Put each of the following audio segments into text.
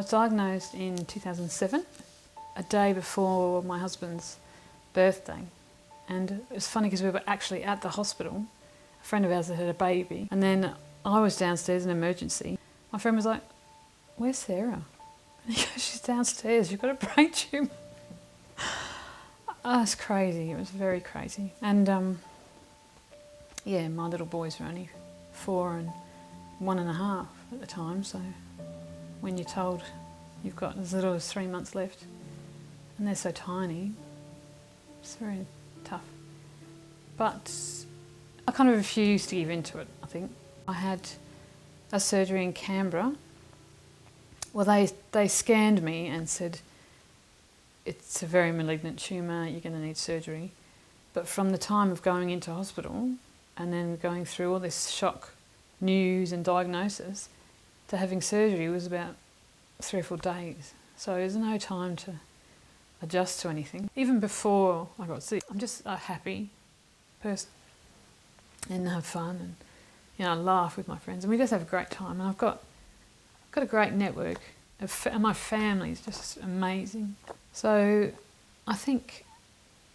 was diagnosed in 2007, a day before my husband's birthday. And it was funny because we were actually at the hospital. A friend of ours had a baby, and then I was downstairs in emergency. My friend was like, "Where's Sarah?" And he goes, "She's downstairs, you've got a brain tumour." Oh, it was crazy, it was very crazy. And yeah, my little boys were only 4 and 1.5 at the time, so when you're told you've got as little as 3 months left and they're so tiny, it's very tough. But I kind of refused to give in to it, I think. I had a surgery in Canberra. Well, they scanned me and said, "It's a very malignant tumour, you're going to need surgery." But from the time of going into hospital and then going through all this shock news and diagnosis to having surgery was about 3 or 4 days. So there's no time to adjust to anything. Even before I got sick, I'm just a happy person and have fun, and I laugh with my friends and we just have a great time. And I've got a great network and my family is just amazing. So I think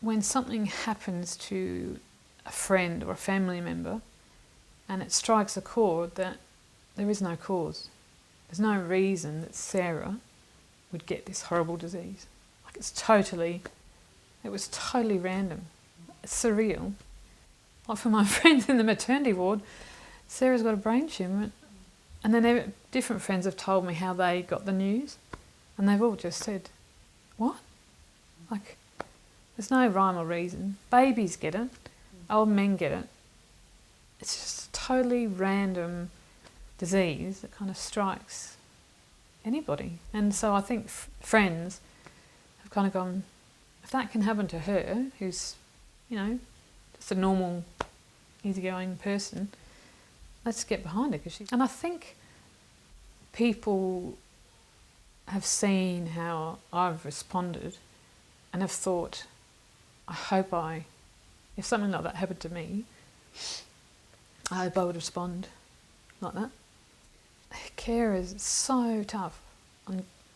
when something happens to a friend or a family member and it strikes a chord that there is no cause, there's no reason that Sarah would get this horrible disease. Like it was totally random. It's surreal. Like for my friends in the maternity ward, Sarah's got a brain tumour, and then different friends have told me how they got the news, and they've all just said, "What?" Like, there's no rhyme or reason. Babies get it, old men get it. It's just a totally random disease that kind of strikes anybody. And so I think friends have kind of gone, if that can happen to her, who's, just a normal, easygoing person, let's get behind her. And I think people have seen how I've responded and have thought, I hope if something like that happened to me, I hope I would respond like that. Care is so tough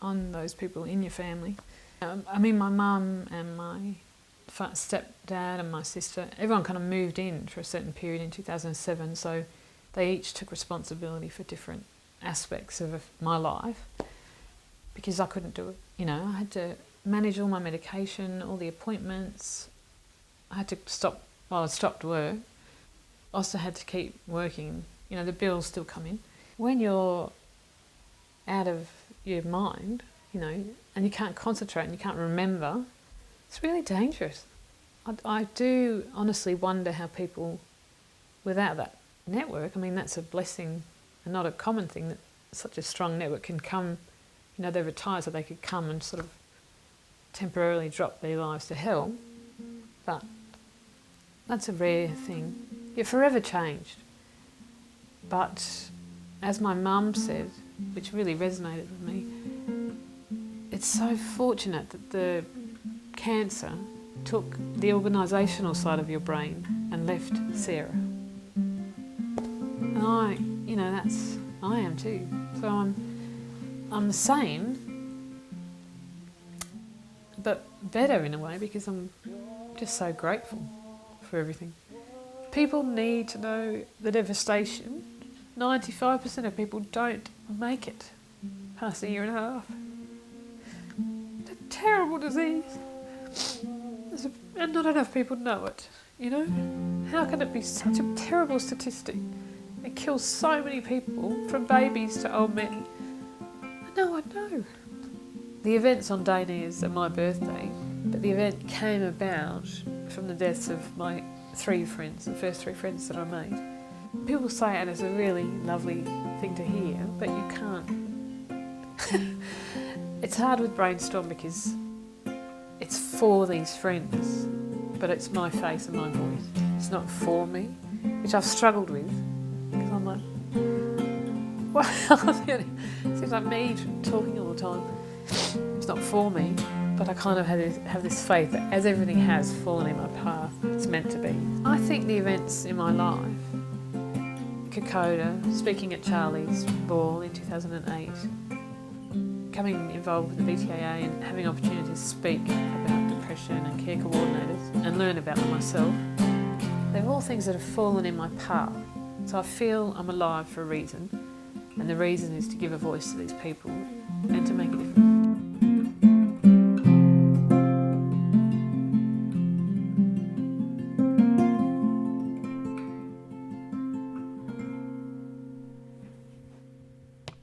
on those people in your family. I mean, my mum and my stepdad and my sister, everyone kind of moved in for a certain period in 2007, so they each took responsibility for different aspects of my life because I couldn't do it. I had to manage all my medication, all the appointments. I had to stop, I stopped work. I also had to keep working. The bills still come in. When you're out of your mind, and you can't concentrate and you can't remember, it's really dangerous. I do honestly wonder how people without that network, I mean, that's a blessing and not a common thing that such a strong network can come, they retire so they could come and sort of temporarily drop their lives to hell. But that's a rare thing. You're forever changed. But as my mum said, which really resonated with me, it's so fortunate that the cancer took the organisational side of your brain and left Sarah. And I am too. So I'm the same, but better in a way because I'm just so grateful for everything. People need to know the devastation. 95% of people don't make it past 1.5 years. It's a terrible disease. And not enough people know it, How can it be such a terrible statistic? It kills so many people, from babies to old men. No one knows. The event's on Daniel's at my birthday, but the event came about from the deaths of my 3 friends, the first 3 friends that I made. People say it as a really lovely thing to hear, but you can't. It's hard with Brainstorm because it's for these friends, but it's my face and my voice. It's not for me, which I've struggled with, because I'm like, well, it seems like me talking all the time. It's not for me, but I kind of have this faith that as everything has fallen in my path, it's meant to be. I think the events in my life, Kokoda, speaking at Charlie's Ball in 2008, becoming involved with the BTAA and having opportunities to speak about depression and care coordinators and learn about them myself, they're all things that have fallen in my path. So I feel I'm alive for a reason, and the reason is to give a voice to these people and to make a difference.